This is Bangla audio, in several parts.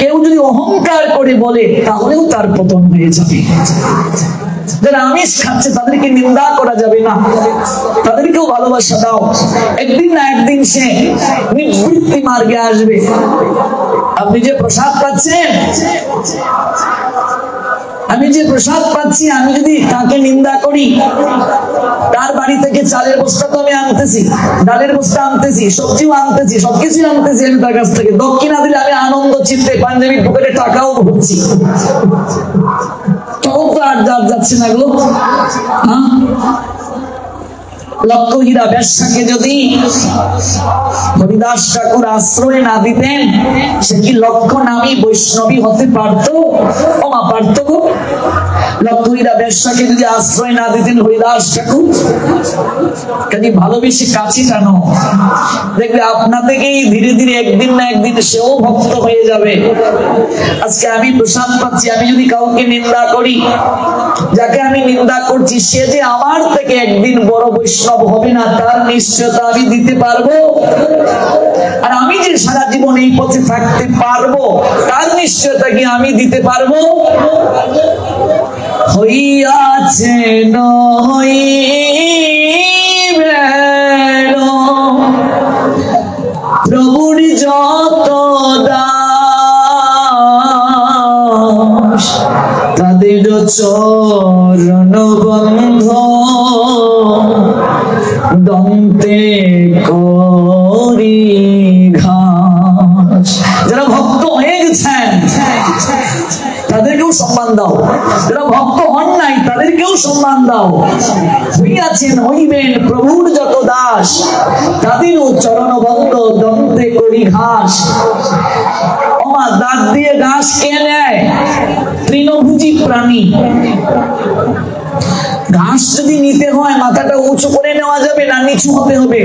কেউ যদি অহংকার করে বলে তাহলেও তার পতন হয়ে যাবে। যারা আমিষ খাচ্ছে তাদেরকে নিন্দা করা যাবে না, তাদেরকেও ভালোবাসা দাও। একদিন না একদিন সে নিবৃত্তি মার্গে আসবে। আপনি যে প্রসাদ পাচ্ছেন, আমি যে প্রসাদ পাচ্ছি, আমি যদি তাকে নিন্দা করি, তার বাড়ি থেকে চালের বস্তা তো আমি আনতেছি, ডালের বস্তা আনতেছি, সবজিও আনতেছি, সবকিছু আনতেছি আমি তার কাছ থেকে, দক্ষিণা দিলে আমি আনন্দ চিত্তে পাঞ্জাবির পকেটে টাকাও ভরছি, তখন তো আর যাচ্ছে না এগুলো। লক্ষ হীরা ব্যবসাকে যদি হরিদাস ঠাকুর আশ্রয় না দিতেন, সে কি লক্ষ নামী বৈষ্ণবী হতে পারত? ওমা পারত গো। লক্ষ হীরা ব্যবসাকে যদি আশ্রয় না দিতেন হরিদাস ঠাকুর, কাজে ভালোবেসে কাছে টানো, দেখবে আপনা থেকেই ধীরে ধীরে একদিন না একদিন সেও ভক্ত হয়ে যাবে। আজকে আমি প্রসাদ পাচ্ছি, আমি যদি কাউকে নিন্দা করি, যাকে আমি নিন্দা করছি সে যে আমার থেকে একদিন বড় বৈষ্ণব হবে না, তার নিশ্চয়তা আমি দিতে পারবো? আর আমি যে সারা জীবন এই পথে থাকতে পারবো, তার নিশ্চয়তা কি আমি দিতে পারবো? হইয়াছে প্রভুর যত দাস, তাদের চরণ বন্ধ দন্তে করি ঘাস। যারা ভক্ত হয়ে গেছেন তাদেরকেও সম্মান দাও, যারা ভক্ত হন নাই তাদেরকেও সম্মান দাও। হইয়াছেন হইবেন প্রভুর যত দাস, তাদেরও চরণ বন্ধ দন্তে করি ঘাস। ওমা দাঁত দিয়ে ঘাস কে নেয়? তৃণভোজী প্রাণী। ঘাস যদি নিতে হয় মাথাটা উঁচু করে নেওয়া যাবে না, নিচু হতে হবে।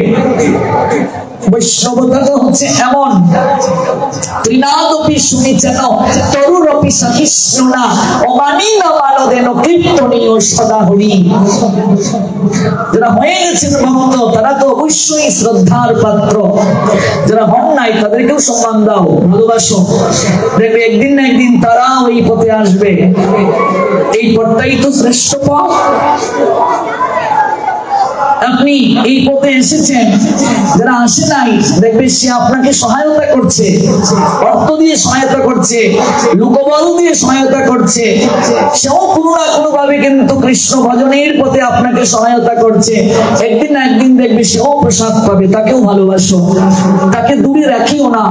বৈষ্ণবতা হচ্ছে এমন, তৃণাদপি শুনিছেন তরুরপি সহিষ্ণুনা অমানিন মানদেন কীর্তনীয় সদা হরি। যারা হয়ে গেছেন ভক্ত তারা তো অবশ্যই শ্রদ্ধার পাত্র, যারা হন নাই তাদেরকেও সম্মান দাও, ভালোবাসো। দেখবে একদিন না একদিন তারাও এই পথে আসবে। এই পথটাই তো শ্রেষ্ঠ পথ। আপনি এই পথে এসেছেন, যারা আসে নাই দেখবে সে আপনাকে সহায়তা করছে, অর্থ দিয়ে সহায়তা করছে, লোকবল দিয়ে সহায়তা করছে, সেও কোনো না কোনো ভাবে কিন্তু কৃষ্ণ ভজনের পথে আপনাকে সহায়তা করছে। একদিন না একদিন দেখবে সেও প্রসাদ পাবে, তাকেও ভালোবাসো, তাকে দূরে রাখিও না।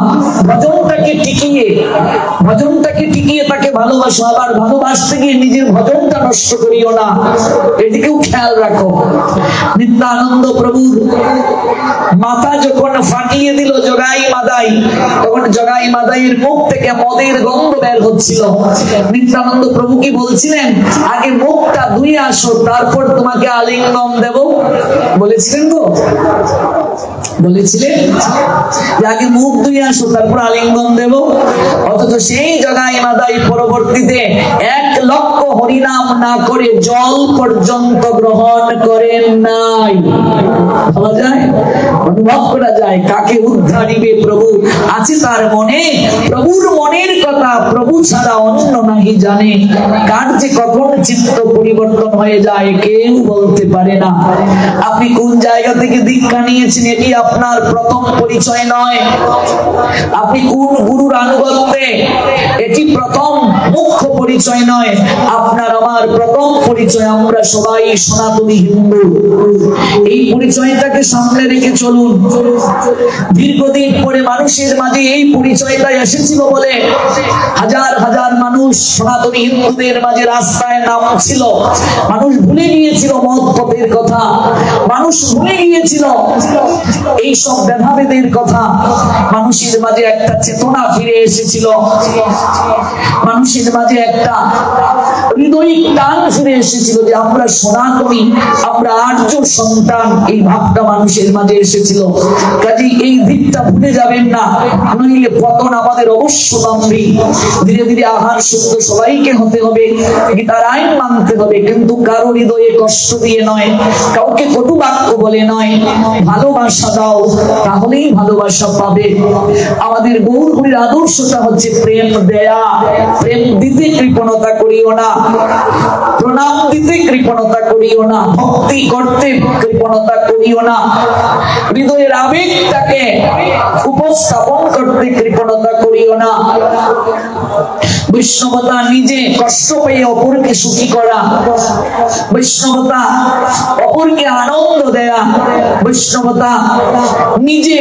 ভজনটাকে টিকিয়ে তাকে ভালোবাসো। আবার ভালোবাসতে গিয়ে নিজের ভজনটা নষ্ট করিও না, এদিকেও খেয়াল রাখো। নিত্যানন্দ প্রভুর মাথা যখন ফাটিয়ে দিল জগাই মাদাই, তখন জগাই মাদাইয়ের মুখ থেকে মদের গন্ধ বের হচ্ছিল। নিত্যানন্দ প্রভু কি বলছিলেন? আগে মুখটা ধুয়ে আসো, তারপর তোমাকে আলিঙ্গন দেব। বলেছিলেন গো, বলেছিলেন যে আগে মুখ ধুয়ে আসো তারপর আলিঙ্গন দেব। অথচ সেই জগাই মাদাই পরবর্তীতে 1 লক্ষ হরিনাম না করে জল পর্যন্ত গ্রহণ করেন নাই। ভাবা যায়, অনুভব করা যায় কাকে উদ্ধারিবে প্রভু আছে তার মনে। প্রভুর মনের কথা প্রভু ছাড়া অন্য নাহি জানে। কার যে কখন চিত্ত পরিবর্তন হয়ে যায় কেউ বলতে পারে না। আপনি কোন জায়গা থেকে দীক্ষা নিয়েছেন এটি আপনার প্রথম পরিচয় নয়। আপনি কোন গুরুর আনুগত্যে এটি প্রথম মুখ্য পরিচয় নয়। আপনার আমার প্রথম পরিচয় আমরা সবাই সনাতনী হিন্দু। এই পরিচয়টাকে সামনে রেখে চলুন। দীর্ঘদিন পরে মানুষের মাঝে এই পরিচয়টা এসেছিল বলে হাজার হাজার মানুষ সনাতনী হিন্দুদের মাঝে রাস্তায় নামছিল। মানুষ ভুলে গিয়েছিল মত পথের কথা, মানুষ ভুলে গিয়েছিল এই সব ভেদাভেদের কথা। মানুষের মাঝে একটা চেতনা ফিরে এসেছিল, মানুষের মাঝে একটা হৃদয়িক টান ফিরে এসেছিল যে আমরা সনাতনী, আমরা আর্য সন্তান। এই ভাবটা মানুষের মাঝে এসেছিল। কাজেই এই দিকটা ভুলে যাবেন না, নইলে পতন আমাদের অবশ্যম্ভাবী। ধীরে ধীরে আহার শুদ্ধ সবাইকে হতে হবে, গীতার আইন মানতে হবে, কিন্তু কারো হৃদয়ে কষ্ট দিয়ে নয়, কাউকে কটু বাক্য বলে নয়, ভালোবাসা দাও, তাহলেই ভালোবাসা পাবে। আমাদের গৌরহরির আদর্শটা হচ্ছে প্রেম দেয়া। প্রেম দিতে কৃপণতা করিও না, প্রণাম দিতে কৃপণতা করিও না, ভক্তি করতে কৃপণতা করিও না, হৃদয়ের আবেগটাকে উপস্থাপন করতে কৃপণতা করিও না। বৈষ্ণবতা নিজে কষ্ট পেয়ে অপরকে সুখী করা, বৈষ্ণবতা অপরকে আনন্দ দেয়া, বৈষ্ণবতা নিজে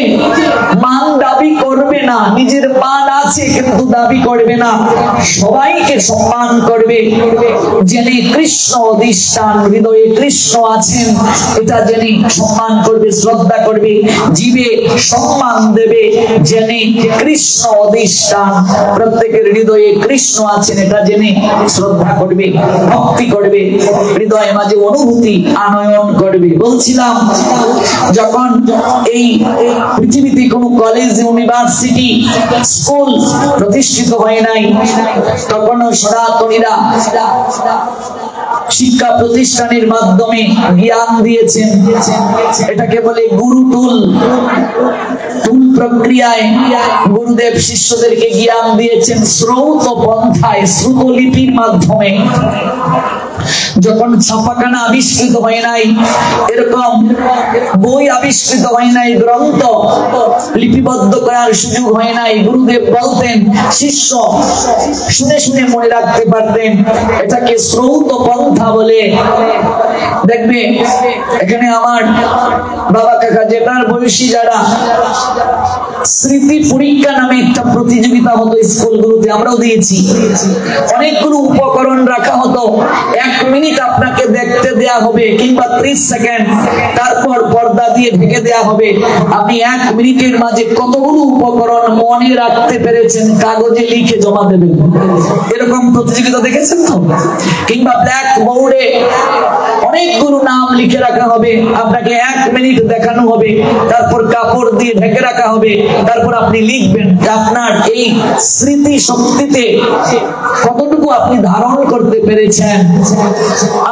মান দাবি করবে না, নিজের মান আছে কিন্তু দাবি করবে না, সবাইকে সম্মান করবে, জেনে কৃষ্ণ অধিষ্ঠান, হৃদয়ে কৃষ্ণ আছেন এটা জেনে সম্মান করবে, শ্রদ্ধা করবে, জীবে সম্মান দেবে, জেনে কৃষ্ণ অধিষ্ঠান, প্রত্যেকের হৃদয়ে কৃষ্ণ আছেন এটা জেনে শ্রদ্ধা করবে, ভক্তি করবে, হৃদয়ে মাঝে অনুভূতি আনয়ন করবে। বলছিলাম যখন এই পৃথিবীতে কোনো কলেজ, ইউনিভার্সিটি, স্কুল প্রতিষ্ঠিত হয় নাই, তখন সনাতনীরা শিক্ষা প্রতিষ্ঠানের মাধ্যমে জ্ঞান দিয়েছেন। এটাকে বলে গুরুকুল। টুল প্রক্রিয়ায় গুরুদেব শিষ্যদেরকে জ্ঞান দিয়েছেন শ্রৌত পন্থায়, শ্রুতলিপির মাধ্যমে। যখন ছাপাখানা আবিষ্কৃত হয় নাই, এরকম বই আবিষ্কৃত হয় নাই, গ্রন্থ লিপিবদ্ধ করার সুযোগ হয় নাই, গুরুদেব বলতেন, শিষ্য শুনে শুনে মনে রাখতে পারতেন, এটাকে শ্রৌত পন্থা বলে। দেখবে এখানে আমার বাবা কাকা যেটার বয়সী যারা, স্মৃতি পরীক্ষা নামে একটা প্রতিযোগিতা হতো স্কুলগুলোতে, আমরাও দিয়েছি। অনেকগুলো উপকরণ রাখা হতো, 1 মিনিট আপনাকে দেখতে দেয়া হবে কিংবা 30 সেকেন্ড, তারপর পর্দা দিয়ে ঢেকে দেয়া হবে। আপনি 1 মিনিটের মাঝে কতগুলো উপকরণ মনে রাখতে পেরেছেন কাগজে লিখে জমা দেবেন। এরকম প্রতিযোগিতা দেখেছেন তো? কিংবা ব্ল্যাক বোর্ডে অনেকগুলো নাম লিখে রাখা হবে, আপনাকে 1 মিনিট দেখানো হবে, তারপর কাপড় দিয়ে ঢেকে রাখা হবে, তারপর আপনি লিখবেন। আপনার এই স্মৃতি শক্তিতে কতটুকু আপনি ধারণ করতে পেরেছেন।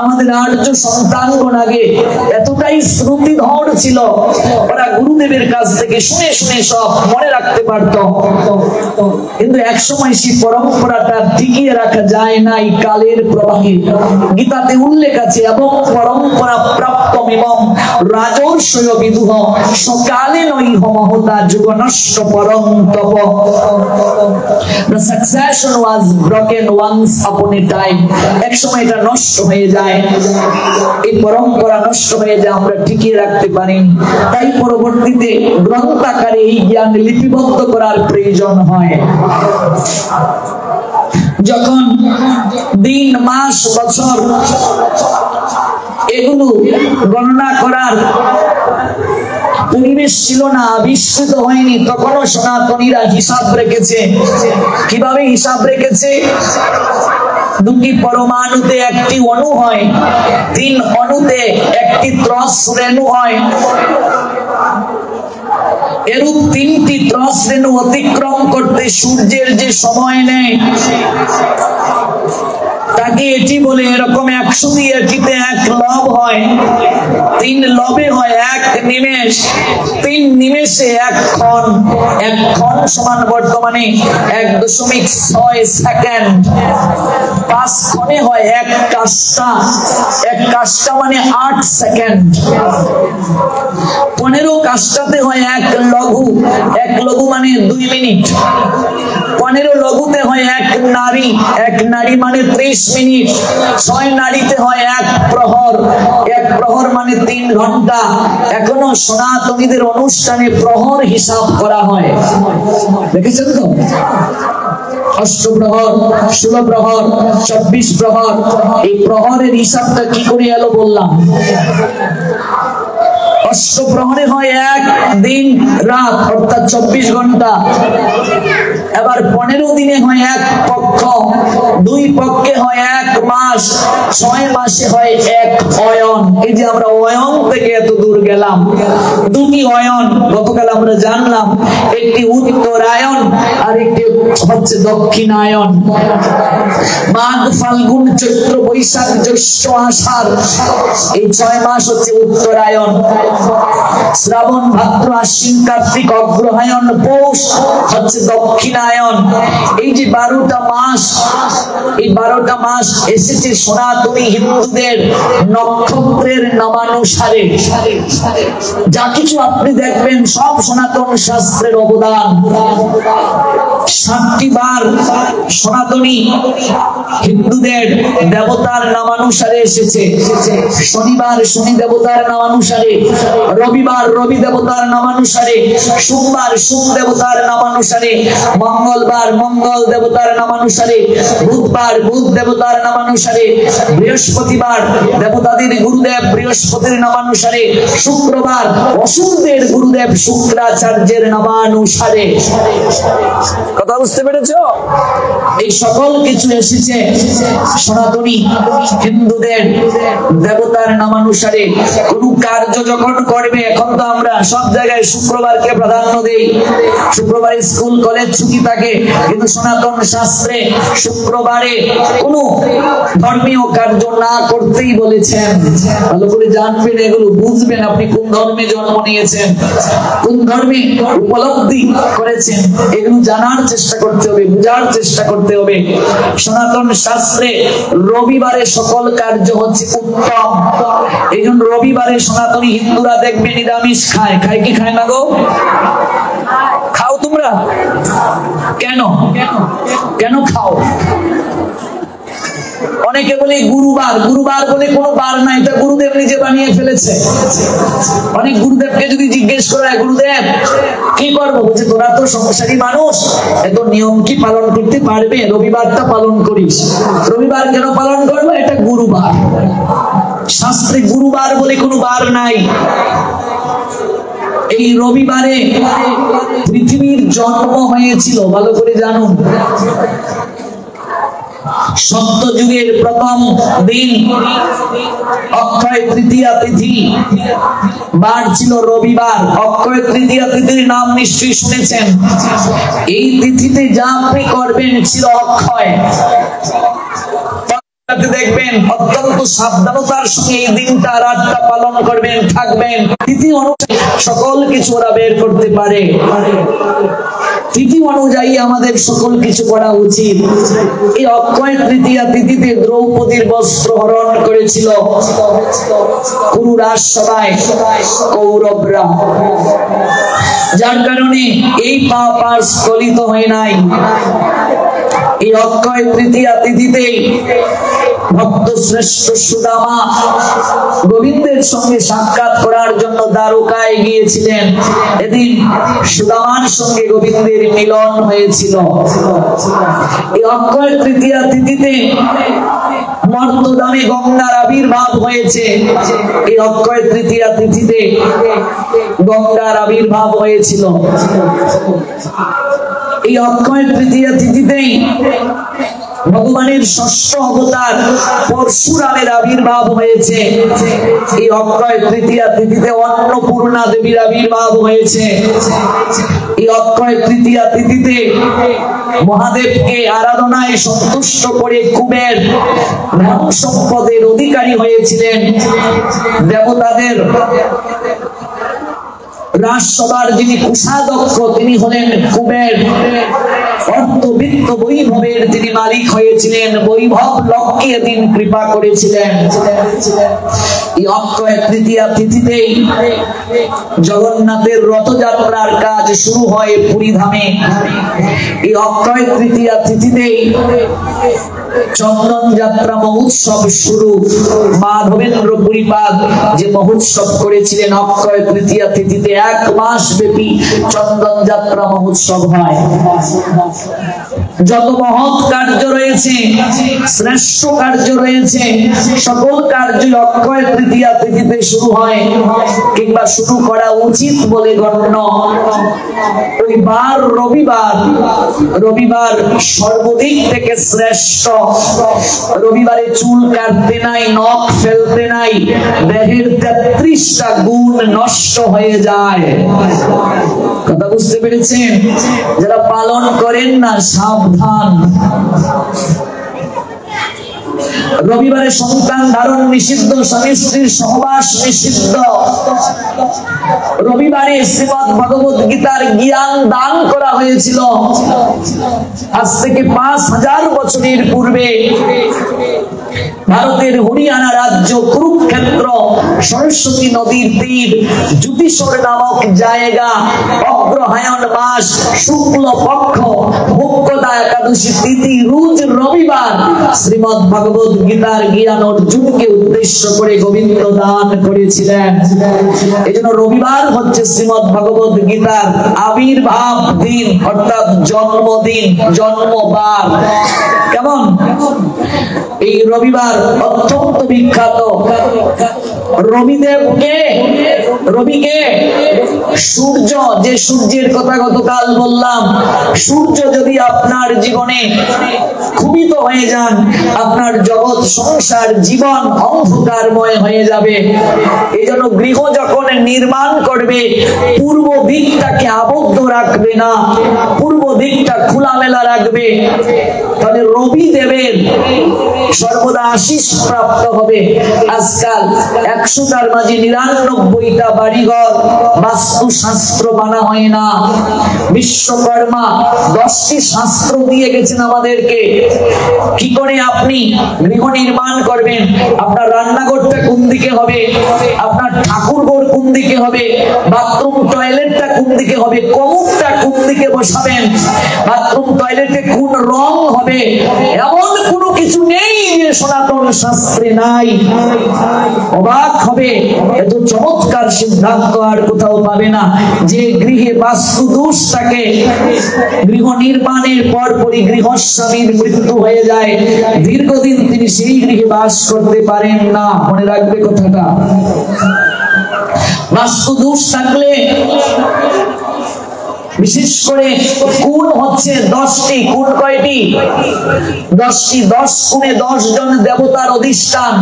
আমাদের আর্য সন্তানগণ আগে এতটাই শ্রুতিধর ছিল, ওরা গুরুদেবের কাছ থেকে শুনে শুনে সব মনে রাখতে পারত। কিন্তু একসময় সেই পরম্পরাটা টিকিয়ে রাখা যায় নাই কালের প্রবাহে। গীতাতে উল্লেখ আছে, এবং পরম্পরা প্রাপ্ত মিমং রাজর্ষয় বিদুহ সকালে নৈহ মহতা যুগ নষ্ট পরম তপ। The succession was broken once upon a time. একসময় এটা নষ্ট হয়ে যায়, এই পরম্পরা নষ্ট হয়ে যায়, আমরা টিকিয়ে রাখতে পারি। তাই পরবর্তীতে গ্রন্থাকারে এই জ্ঞান লিপিবদ্ধ করার প্রয়োজন হয়। যখন দিন, মাস, বছর এগুলো গণনা করার পরিবেশ ছিল না, আবিষ্কৃত হয়নি, তখনও সনাতনীরা হিসাব রেখেছে। কিভাবে হিসাব রেখেছে? 2টি পরমাণুতে 1টি অণু হয়, 3 অণুতে 1টি ত্রস রেণু হয়। এরূপ 3টি ত্রস রেণু অতিক্রম করতে সূর্যের যে সময় নেয় তাকে এটি বলে, এরকম 100 দিয়ে এটিতে 1 লব হয়, 3 লবে হয় 1 নিমেষ, 3 নিমেষে 1 ক্ষণ। 1 ক্ষণ সমান বর্তমানে 1.6 সেকেন্ড। 5 ক্ষণে হয় 1 কাষ্টা, 1 কাষ্টা মানে 8 সেকেন্ড। 15 কাষ্টাতে হয় 1 লঘু, 1 লঘু মানে 2 মিনিট। 15 লঘুতে হয় 1 নারী, 1 নারী মানে 30 মিনিট। 6 নারীতে হয় 1 প্রহর, 1 প্রহর মানে 3 ঘন্টা। এখনো সনাতনীদের অনুষ্ঠানে প্রহর হিসাব করা হয়, দেখেছেন তো? অষ্টপ্রহর, 16 প্রহর, 24 প্রহর। এই প্রহরের হিসাবটা কি করে এলো বললাম। অষ্টপ্রহরে হয় 1 দিন রাত, অর্থাৎ 24 ঘন্টা। এবার 15 দিনে হয় 1 পক্ষ, 2 পক্ষে হয় 1 মাস, 6 মাসে হয় এক অয়ন। এই যে আমরা অয়ন থেকে এত দূর গেলাম, দুটি অয়ন গতকাল আমরা জানলাম, একটি উত্তরায়ণ আর একটি হচ্ছে দক্ষিণায়ন। মাঘ ফাল্গুন চৈত্র বৈশাখ জ্যৈষ্ঠ আষাঢ়, এই 6 মাস হচ্ছে উত্তরায়ণ। শ্রাবণ ভাদ্র আশ্বিন কার্তিক অগ্রহায়ণ পৌষ হচ্ছে দক্ষিণায়ন। এই যে 12টা মাস, এই 12টা মাস এসেছে সনাতনী হিন্দুদের নক্ষত্রের নামানুসারে। যা কিছু আপনি দেখবেন সব সনাতন শাস্ত্রের অবদান। 7টি বার সনাতনী হিন্দুদের দেবতার নামানুসারে এসেছে। শনিবার শনি দেবতার নামানুসারে, রবিবার রবি দেবতার নামানুসারে, সোমবার সোম দেবতার নামানুসারে, মঙ্গলবার মঙ্গল দেবতার নামানুসারে, বুধবার বুধ দেবতার নামানুসারে, বৃহস্পতিবার দেবতাদের গুরুদেব বৃহস্পতির নামানুসারে, শুক্রবার অসুরদের গুরুদেব শুক্রাচার্যের নামানুসারে। কথা বুঝতে পেরেছো? এই সকল কিছু এসেছে সনাতনী হিন্দুদের দেবতার নামানুসারে। কোন কার্য যখন করবে, এখন তো আমরা সব জায়গায় শুক্রবারকে প্রাধান্য দেই, শুক্রবার স্কুল কলেজ ছুটি থাকে, কিন্তু সনাতন শাস্ত্রে শুক্রবারে কোন ধর্মীয় কার্য না করতেই বলেছেন। ভালো করে জানবেন, এগুলো বুঝবেন আপনি কোন ধর্মে জন্ম নিয়েছেন, কোন ধর্মে উপলব্ধি করেছেন, এগুলো জানার চেষ্টা করতে হবে, বুঝার চেষ্টা করতে হবে। সনাতন শাস্ত্রে রবিবারে সকল কার্য হচ্ছে উত্তম। এই জন্য রবিবারে সনাতনী হিন্দুরা দেখবে নিরামিষ খায়। খায় কি খায় না গো? খাও তোমরা? কেন কেন খাও? অনেকে বলে গুরুবার, গুরুবার বলে কোনো বার নাই, এটা গুরুদেব নিজে বানিয়ে ফেলেছে। অনেক গুরুদেবকে যদি জিজ্ঞেস করা হয়, গুরুদেব কি করবো, বলছে তোরা তো সংসারী মানুষ, এত নিয়ম কি পালন করতে পারবে? রবিবারটা পালন করিস। রবিবার কেন পালন করবো? এটা গুরুবার। শাস্ত্রে গুরুবার বলে কোনো বার নাই। এই রবিবারে পৃথিবীর জন্ম হয়েছিল, ভালো করে জানুন। সত্যযুগের প্রথম দিন অক্ষয় তৃতীয়া তিথি, বার ছিল রবিবার। অক্ষয় তৃতীয়া তিথির নাম নিশ্চয়ই শুনেছেন। এই তিথিতে যা আপনি করবেন ছিল অক্ষয়। দেখবেন অত্যন্ত সাবধানতার সঙ্গে এই দিনটা রাতটা পালন করবেন, থাকবেন। তিথি অনুযায়ী সকল কিছু ওরা বের করতে পারে। তিথি অনুযায়ী আমাদের সকল কিছু করা উচিত। এই অক্ষয় তৃতীয়া তিথিতে দ্রৌপদীর বস্ত্র হরণ করেছিল কুরু রাজসভায় কৌরবরা, যার কারণে এই পাপ আর স্খলিত হয় নাই। এই অক্ষয় তৃতীয়া তিথিতেই ভক্ত শ্রেষ্ঠ সুদামা গোবিন্দের সঙ্গে সাক্ষাৎ করার জন্য দ্বারকায় গিয়েছিলেন। এদিন সুদামার সঙ্গে গোবিন্দের মিলন হয়েছিল। এই অক্ষয় তৃতীয়া তিথিতে মর্তদামে গঙ্গার আবির্ভাব হয়েছে। এই অক্ষয় তৃতীয়া তিথিতে গঙ্গার আবির্ভাব হয়েছিল। এই অক্ষয় তৃতীয়া তিথিতেই ভগবানের ষষ্ঠ অবতার পরশুরামের আবির্ভাব হয়েছে। এই অক্ষয় তৃতীয়া তিথিতে অন্নপূর্ণা দেবীর আবির্ভাব হয়েছে। এই অক্ষয় তৃতীয়া তিথিতে মহাদেবকে আরাধনায় সন্তুষ্ট করে কুবের ধন সম্পদের অধিকারী হয়েছিলেন। দেবতাদের রাজসভার যিনি কোষাধ্যক্ষ তিনি হলেন কুবের। অর্থবিত্ত বৈভবের তিনি মালিক হয়েছিলেন। বৈভব লক্ষ্মী এদিন কৃপা করেছিলেন। এই অক্ষয় তৃতীয়া তিথিতেই জগন্নাথের রথযাত্রার কাজ শুরু হয় পুরী ধামে। এই অক্ষয় তৃতীয়া তিথিতেই চন্দন যাত্রা মহোৎসব শুরু। মাধবেন্দ্র পুরীপাদ যে মহোৎসব করেছিলেন অক্ষয় তৃতীয়া তিথিতে, 1 মাস ব্যাপী চন্দন যাত্রা মহোৎসব হয়। যত মহৎ কার্য রয়েছে, শ্রেষ্ঠ কার্য রয়েছে, সকল কার্য অক্ষয় তৃতীয়া তিথিতে শুরু হয় কিংবা শুরু করা উচিত বলে গণ্য। ওই বার রবিবার, রবিবার সর্বদিক থেকে শ্রেষ্ঠ। রবিবারে চুল কাটতে নাই, নখ ফেলতে নাই, দেহের 33টা গুণ নষ্ট হয়ে যায়। কথা বুঝতে পেরেছেন? যারা পালন করেন না সাবধান। রবিবারে সন্তান ধারণ নিষিদ্ধ, স্বামী স্ত্রীর সহবাস নিষিদ্ধ। রবিবারে শ্রীমদ ভগবত গীতার জ্ঞান দান করা হয়েছিল। আজ থেকে 5000 বছরের পূর্বে ভারতের হরিয়ানা রাজ্য কুরুক্ষেত্র সরস্বতী নদীর তীর জ্যোতিষর নামক জায়গা, অগ্রহায়ণ মাস শুক্ল পক্ষ মুখ্যদা একাদশী তিথি রোজ রবিবার শ্রীমদ ভগবত গীতার জ্ঞান অর্জুনকে উদ্দেশ্য করে গোবিন্দ দান করেছিলেন। এই জন্য রবিবার হচ্ছে শ্রীমদ ভগবত গীতার আবির্ভাব দিন, অর্থাৎ জন্মদিন, জন্মবার। কেমন? এই রবিবার অত্যন্ত বিখ্যাত। রবিদেবকে, রবিকে সূর্য, যে সূর্যের কথা গতকাল বললাম, সূর্য যদি আপনার জীবনে ক্ষুবিত হয়ে যান, আপনার জগৎ সংসার জীবন অন্ধকারময় হয়ে যাবে। এই জন্য গৃহ যখন নির্মাণ করবে পূর্ব দিকটাকে আবদ্ধ রাখবে না, পূর্ব দিকটা খোলামেলা রাখবে, তাহলে রবি দেবের সর্বদা আশীষ প্রাপ্ত হবে। আজকাল 100টার মাঝে 99টা বাড়িঘর বাস্তু শাস্ত্র মানা হয় না। বিশ্বকর্মা 10টি শাস্ত্র দিয়ে গেছেন আমাদেরকে, কি করে আপনি গৃহ নির্মাণ করবেন। আপনার রান্নাঘরটা কোন দিকে হবে, আপনার ঠাকুরঘর কোন দিকে হবে, বাথরুম টয়লেটটা কোন দিকে হবে, কমুকটা কোন দিকে বসাবেন, বাথরুম টয়লেটে কোন রং হবে, এমন কোনো কিছু নেই যে সনাতন শাস্ত্রে নাই। অবাক হবে, এত চমৎকার সিদ্ধান্ত আর কোথাও পাবে না। যে গৃহে বাস্তু দোষ থাকে, গৃহ নির্মাণের পরপরই গৃহস্বামীর মৃত্যু হয়ে যায়, দীর্ঘদিন তিনি সেই গৃহে বাস করতে পারেন না। মনে রাখবে কথাটা। বাস্তু দোষ থাকলে বিশেষ করে কোণ হচ্ছে 10টি। কোণ কয়টি? 10টি। 10 কোণে 10 জন দেবতার অধিষ্ঠান।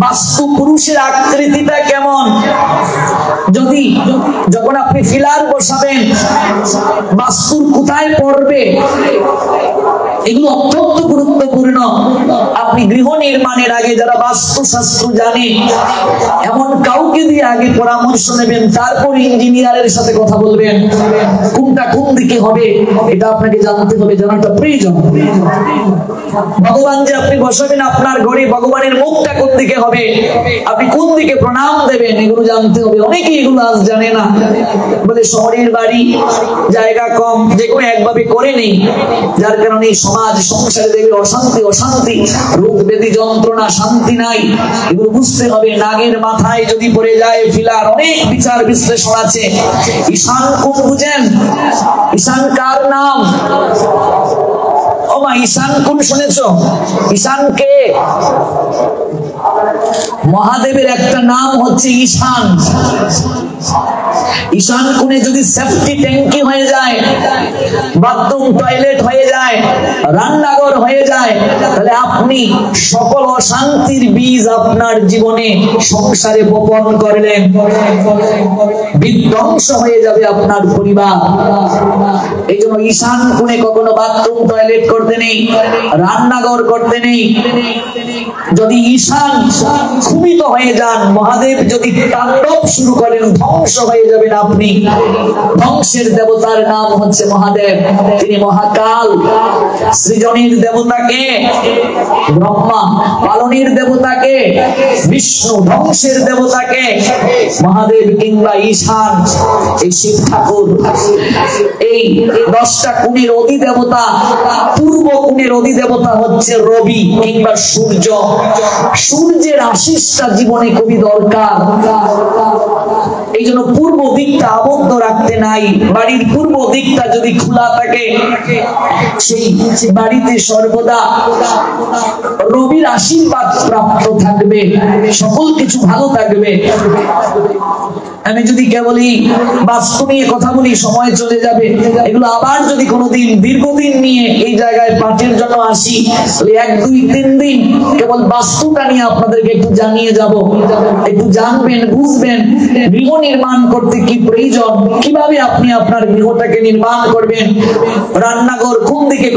বাস্তু পুরুষের আকৃতিটা কেমন? যদি যখন আপনি ফিলার বসাবেন, বাস্তুর কোথায় পড়বে, এগুলো অত্যন্ত গুরুত্বপূর্ণ। আপনি গৃহ নির্মাণের আগে যারা বাস্তুশাস্ত্র জানে এমন কাউকে দিয়ে আগে পরামর্শ নেবেন, তারপর ইঞ্জিনিয়ারের সাথে কথা বলবেন। কোনটা কোন দিকে হবে এটা আপনাকে জানতে হবে, জানাটা প্রয়োজন। ভগবান যে আপনি বসাবেন আপনার ঘরে, ভগবানের মুখটা কোন দিকে হবে, আপনি কোন দিকে প্রণাম দেবেন, এগুলো জানতে হবে। অনেকেই এগুলো আজ জানে না, বলে শহরের বাড়ি, জায়গা কম, যে কোনো একভাবে করে নেই, যার কারণে সমাজ সংসারে দেখবে অশান্তি, অশান্তি, রোগ ব্যাধি যন্ত্রণা, শান্তি নাই। এগুলো বুঝতে হবে। নাগের মাথায় যদি পড়ে যায় ফিলার, অনেক বিচার বিশ্লেষণ আছে। ঈশান কোণ বুঝেন? ঈশান কার নাম? ও মা, ঈশান কোণ শুনেছ? ঈশান কে? মহাদেবের একটা নাম হচ্ছে ঈশান। ঈশান কোণে যদি সেফটি ট্যাঙ্কি হয়ে যায়, বাথরুম টয়লেট হয়ে যায়, রান্নাঘর হয়ে যায়, তাহলে আপনি সকল অশান্তির বীজ আপনার জীবনে সংসারে বপন করলেন। বিধ্বংস হয়ে যাবে আপনার পরিবার। এই জন্য ঈশান কোণে কখনো বাথরুম টয়লেট করতে নেই, রান্নাঘর করতে নেই। যদি ঈশান ক্ষুবিত হয়ে যান, মহাদেব যদি তাণ্ডব শুরু করেন, ধ্বংস হয়ে যাবেন আপনি। ধ্বংসের দেবতার নাম হচ্ছে মহাদেব, তিনি মহাকাল। সৃজনের দেবতাকে ব্রহ্মা, পালনের দেবতাকে বিষ্ণু, ধ্বংসের দেবতাকে মহাদেব কিংবা ঈশান, এই শিব ঠাকুর। এই 10টা কোণের অধিদেবতা, পূর্ব কোণের অধিদেবতা হচ্ছে রবি কিংবা সূর্য। সূর্যের আশীষটা জীবনে খুবই দরকার। এই জন্য পূর্ব দিকটা আবদ্ধ রাখতে নাই। নাই, বাড়ির পূর্ব দিকটা যদি খোলা থাকে, সেই বাড়িতে সর্বদা রবির আশীর্বাদ প্রাপ্ত থাকবে, সকল কিছু ভালো থাকবে। আমি যদি কেবলই বাস্তু নিয়ে কথা বলি সময় চলে যাবে, এগুলো আবার যদি কোনোদিন দীর্ঘদিন নিয়ে এই জায়গায় পাঠের জন্য আসি, 1, 2, 3 দিন কেবল বাস্তুটা নিয়ে আপনাদেরকে একটু জানিয়ে যাব, একটু জানবেন, বুঝবেন গৃহ নির্মাণ করতে কি প্রয়োজন, কিভাবে আপনি আপনার গৃহটাকে নির্মাণ করবেন, রান্নাঘর কোন দিকে